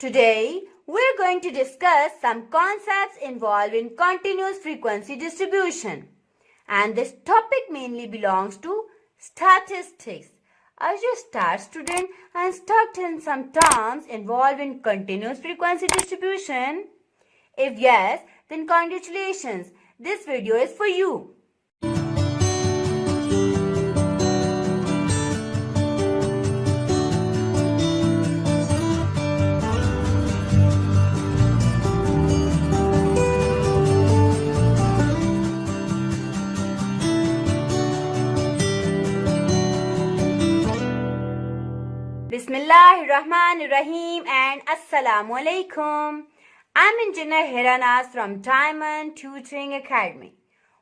Today, we're going to discuss some concepts involved in continuous frequency distribution. And this topic mainly belongs to statistics. Are you a stat student and stuck in some terms involved in continuous frequency distribution? If yes, then congratulations. This video is for you. Bismillahirrahmanirrahim and Assalamu alaikum. I'm Engineer Hiranas from Diamond Tutoring Academy.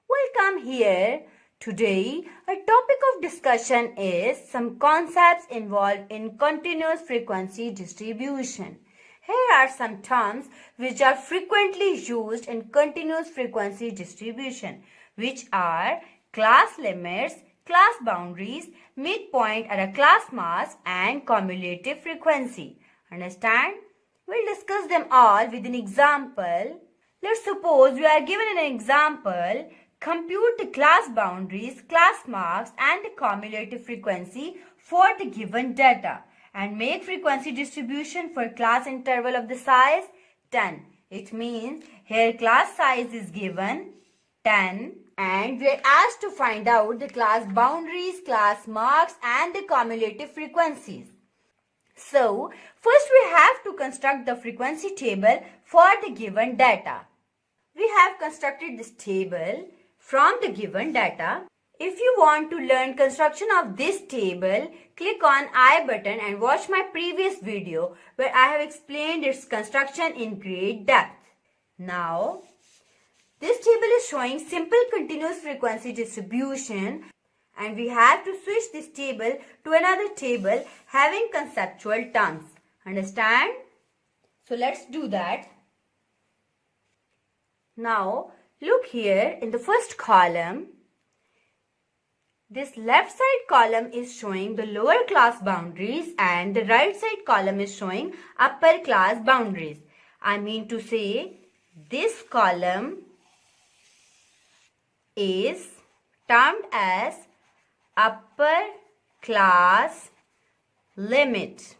Welcome here. Today, our topic of discussion is some concepts involved in continuous frequency distribution. Here are some terms which are frequently used in continuous frequency distribution, which are class limits, class boundaries, midpoint or a class mask, and cumulative frequency. Understand? We'll discuss them all with an example. Let's suppose we are given an example. Compute the class boundaries, class marks, and the cumulative frequency for the given data and make frequency distribution for class interval of the size 10. It means here class size is given 10 and we are asked to find out the class boundaries, class marks, and the cumulative frequencies. So, first we have to construct the frequency table for the given data. We have constructed this table from the given data. If you want to learn construction of this table, click on I button and watch my previous video where I have explained its construction in great depth. Now, this table is showing simple continuous frequency distribution and we have to switch this table to another table having conceptual terms. Understand? So let's do that. Now look here in the first column. This left side column is showing the lower class boundaries and the right side column is showing upper class boundaries. I mean to say this column is termed as upper class limit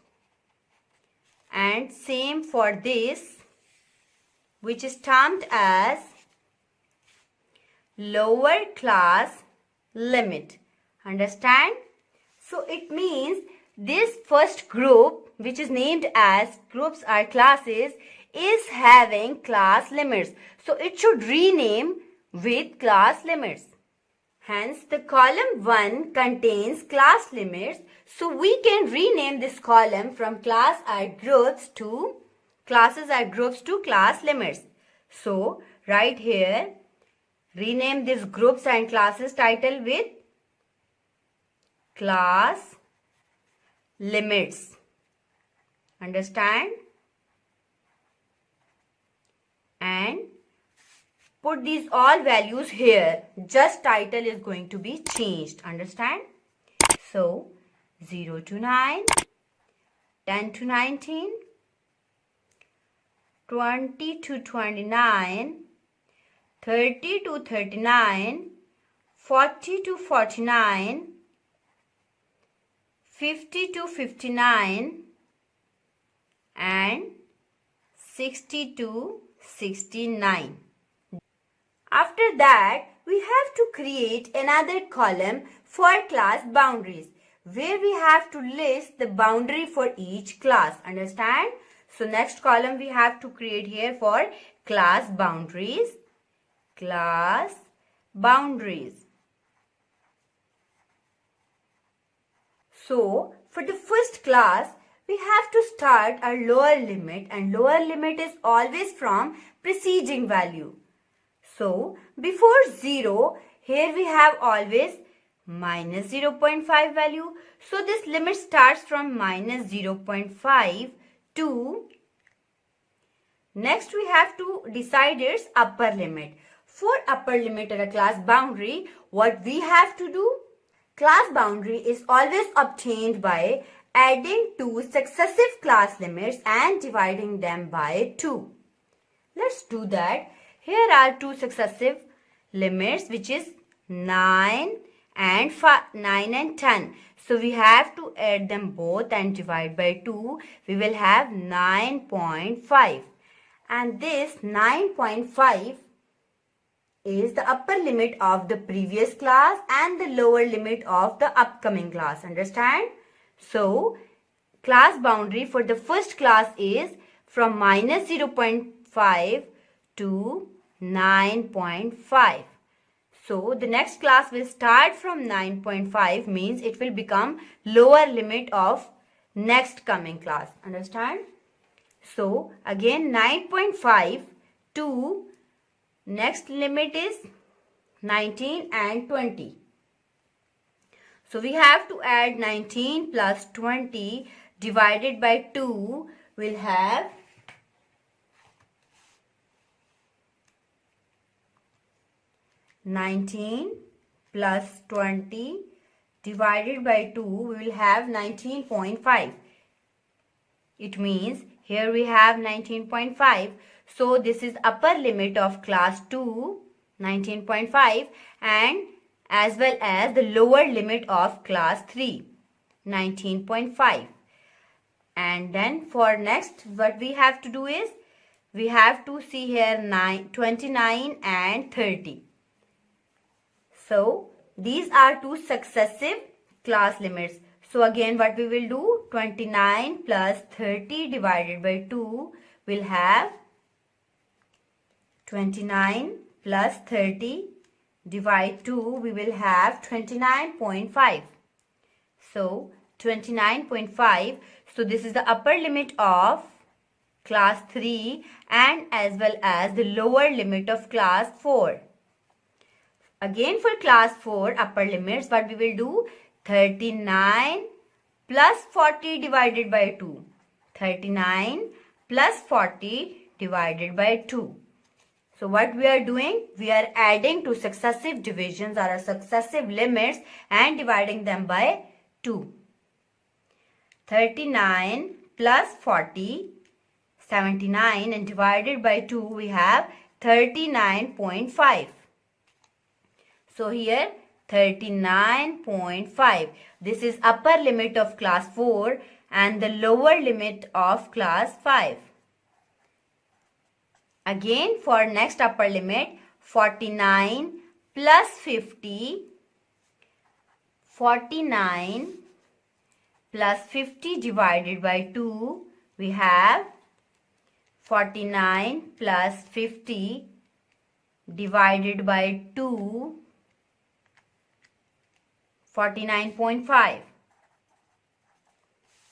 and same for this which is termed as lower class limit. Understand? So it means this first group which is named as groups or classes is having class limits. So it should rename with class limits. Hence, the column 1 contains class limits. So, we can rename this column from class or groups to classes or groups to class limits. So, right here, rename this groups and classes title with class limits. Understand? And put these all values here. Just title is going to be changed. Understand? So, 0 to 9, 10 to 19, 20 to 29, 30 to 39, 40 to 49, 50 to 59, and 60 to 69. After that, we have to create another column for class boundaries where we have to list the boundary for each class. Understand? So, next column we have to create here for class boundaries. Class boundaries. So, for the first class, we have to start our lower limit and lower limit is always from preceding value. So, before 0, here we have always minus 0.5 value. So, this limit starts from minus 0.5 to, next we have to decide its upper limit. For upper limit or a class boundary, what we have to do? Class boundary is always obtained by adding two successive class limits and dividing them by 2. Let's do that. Here are two successive limits, which is 9 and 10. So we have to add them both and divide by 2. We will have 9.5. And this 9.5 is the upper limit of the previous class and the lower limit of the upcoming class. Understand? So, class boundary for the first class is from minus 0.5 to 9.5. So, the next class will start from 9.5, means it will become lower limit of next coming class. Understand? So, again 9.5 to next limit is 19 and 20. So we have to add 19 plus 20 divided by 2. We'll have 19 plus 20 divided by 2. We will have 19.5. It means here we have 19.5. So this is upper limit of class 2, 19.5, and as well as the lower limit of class 3, 19.5. And then for next, what we have to do is, we have to see here 29 and 30. So these are two successive class limits. So again what we will do, 29 plus 30 divided by 2 will have 29 plus 30 divide 2, we will have 29.5. So 29.5. So this is the upper limit of class 3 and as well as the lower limit of class 4. Again for class 4 upper limits, what we will do, 39 plus 40 divided by 2. 39 plus 40 divided by 2. So what we are doing, we are adding two successive divisions or successive limits and dividing them by 2. 39 plus 40, 79, and divided by 2 we have 39.5. So here 39.5. This is upper limit of class 4 and the lower limit of class 5. Again for next upper limit, 49 plus 50, 49 plus 50 divided by 2, we have 49 plus 50 divided by 2, 49.5.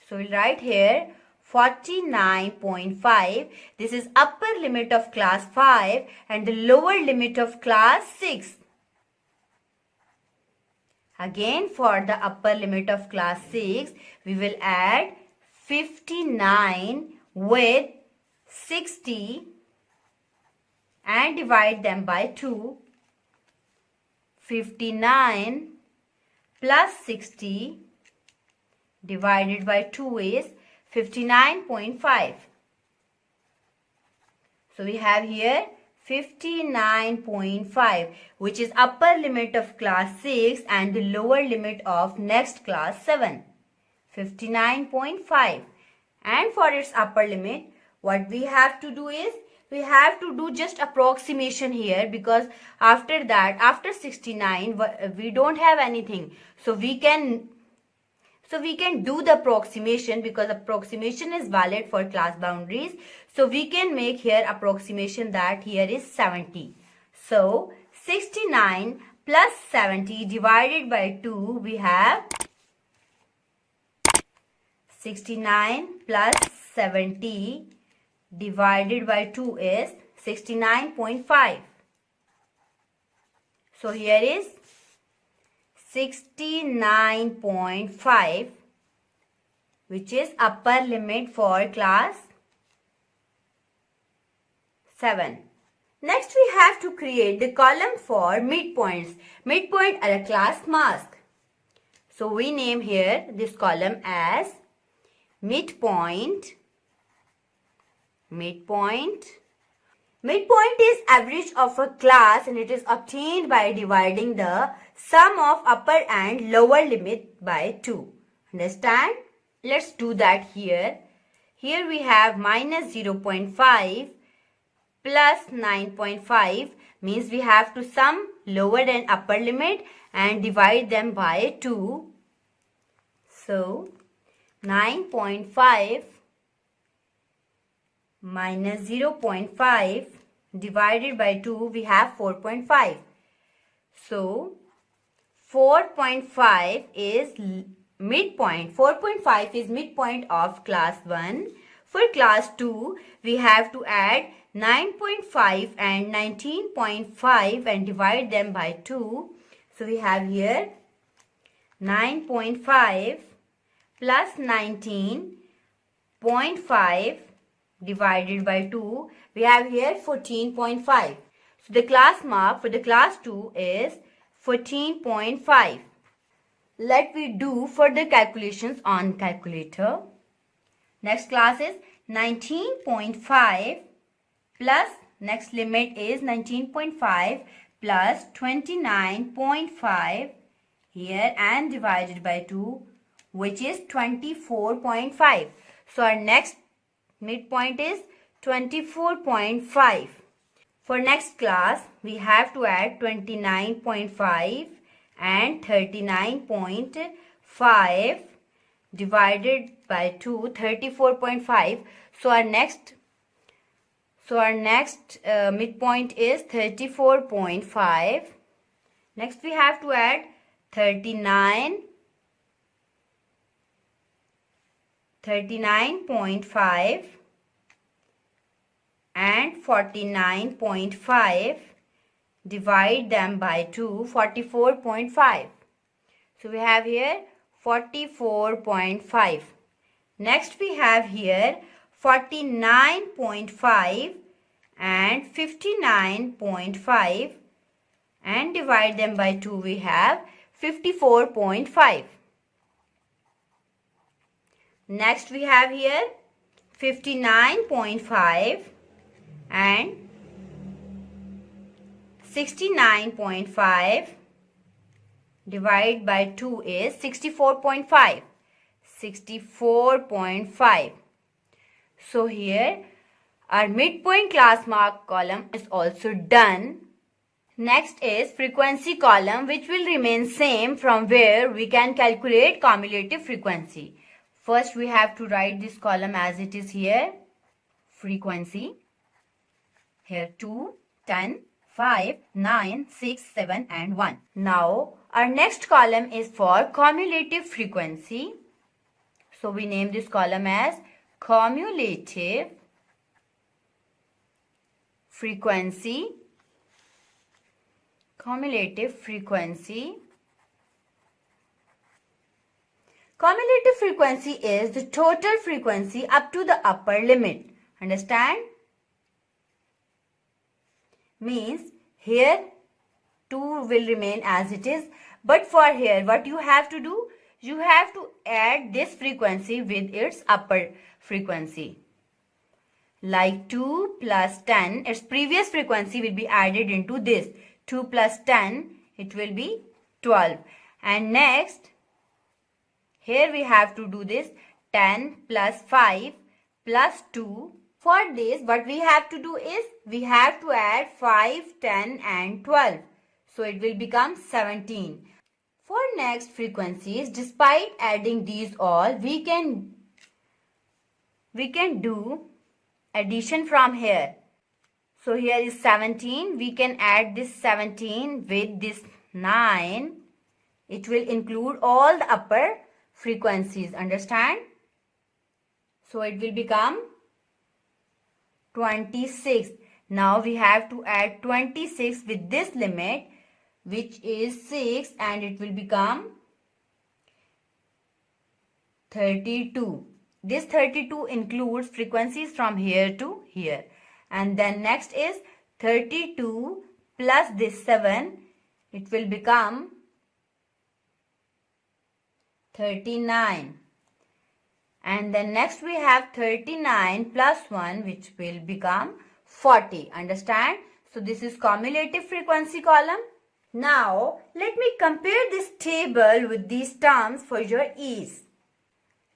So we'll write here 49.5. This is upper limit of class 5 and the lower limit of class 6. Again for the upper limit of class 6, we will add 59 with 60 and divide them by 2. 59 plus 60 divided by 2 is 59.5. So we have here 59.5, which is upper limit of class 6 and the lower limit of next class 7. 59.5. And for its upper limit, what we have to do is, we have to do just approximation here, because after that, after 69, we don't have anything. So we can do the approximation, because approximation is valid for class boundaries. So we can make here approximation that here is 70. So 69 plus 70 divided by 2, we have 69 plus 70 divided by 2 is 69.5. So here is 69.5, which is upper limit for class 7. Next we have to create the column for midpoints. Midpoint are a class mask. So we name here this column as Midpoint. Midpoint is average of a class and it is obtained by dividing the sum of upper and lower limit by 2. Understand? Let's do that here. Here we have minus 0.5 plus 9.5 means we have to sum lower and upper limit and divide them by 2. So 9.5 minus 0.5 divided by 2, we have 4.5. So 4.5 is midpoint. 4.5 is midpoint of class 1. For class 2, we have to add 9.5 and 19.5 and divide them by 2. So we have here 9.5 plus 19.5 divided by 2. We have here 14.5. So the class mark for the class 2 is 14.5. Let me do further calculations on calculator. Next class is 19.5 plus next limit is 19.5 plus 29.5 here and divided by 2, which is 24.5. So our next midpoint is 24.5. For next class, we have to add 29.5 and 39.5 divided by 2, 34.5. So our next midpoint is 34.5. Next we have to add 39.5 and 49.5, divide them by 2, 44.5. So we have here 44.5. Next we have here 49.5 and 59.5 and divide them by 2, we have 54.5. Next we have here 59.5 and 69.5 divide by 2 is 64.5. 64.5. So here our midpoint class mark column is also done. Next is frequency column, which will remain same, from where we can calculate cumulative frequency. First we have to write this column as it is here. Frequency. Here 2, 10, 5, 9, 6, 7 and 1. Now our next column is for cumulative frequency. So we name this column as cumulative frequency. Cumulative frequency. Cumulative frequency is the total frequency up to the upper limit. Understand? Means here 2 will remain as it is, but for here what you have to do, you have to add this frequency with its upper frequency. Like 2 plus 10, its previous frequency will be added into this. 2 plus 10, it will be 12. And next, here we have to do this 10 plus 5 plus 2. For this, what we have to do is, we have to add 5, 10 and 12. So it will become 17. For next frequencies, despite adding these all, we can do addition from here. So here is 17. We can add this 17 with this 9. It will include all the upper frequencies. Understand? So it will become 26. Now we have to add 26 with this limit, which is 6, and it will become 32. This 32 includes frequencies from here to here. And then next is 32 plus this 7. It will become 39. And then next we have 39 plus 1, which will become 40. Understand? So this is cumulative frequency column. Now let me compare this table with these terms for your ease.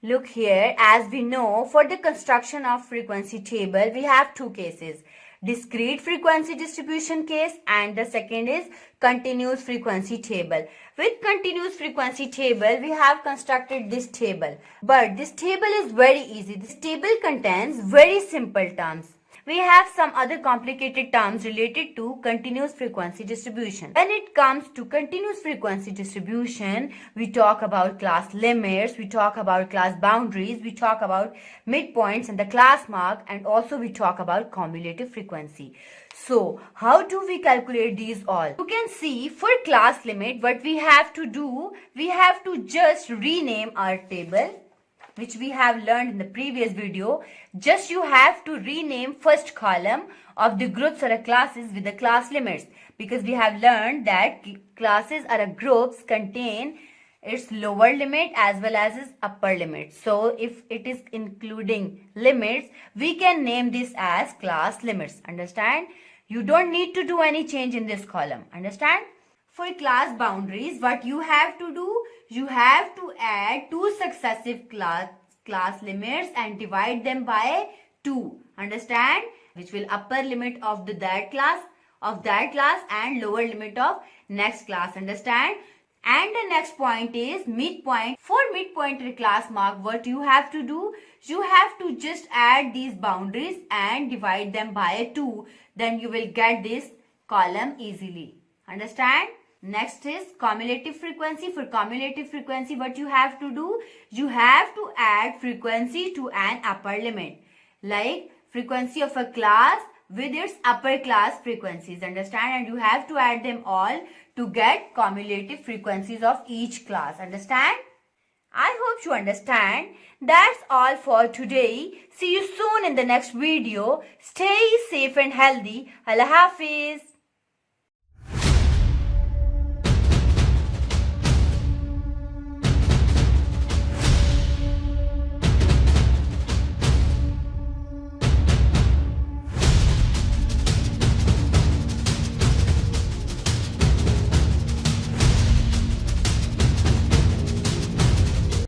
Look here, as we know, for the construction of frequency table, we have two cases. Discrete frequency distribution case and the second is continuous frequency table. With continuous frequency table, we have constructed this table. But this table is very easy. This table contains very simple terms. We have some other complicated terms related to continuous frequency distribution. When it comes to continuous frequency distribution, we talk about class limits, we talk about class boundaries, we talk about midpoints and the class mark, and also we talk about cumulative frequency. So, how do we calculate these all? You can see for class limit, what we have to do, we have to just rename our table, which we have learned in the previous video. Just you have to rename first column of the groups or classes with the class limits, because we have learned that classes or groups contain its lower limit as well as its upper limit. So if it is including limits, we can name this as class limits. Understand? You don't need to do any change in this column. Understand? For class boundaries, what you have to do, you have to add two successive class limits and divide them by 2. Understand? Which will upper limit of that class and lower limit of next class. Understand? And the next point is midpoint. For midpoint class mark, what you have to do, you have to just add these boundaries and divide them by 2. Then you will get this column easily. Understand? Next is cumulative frequency. For cumulative frequency, what you have to do, you have to add frequency to an upper limit. Like frequency of a class with its upper class frequencies. Understand? And you have to add them all to get cumulative frequencies of each class. Understand? I hope you understand. That's all for today. See you soon in the next video. Stay safe and healthy. Allah Hafiz.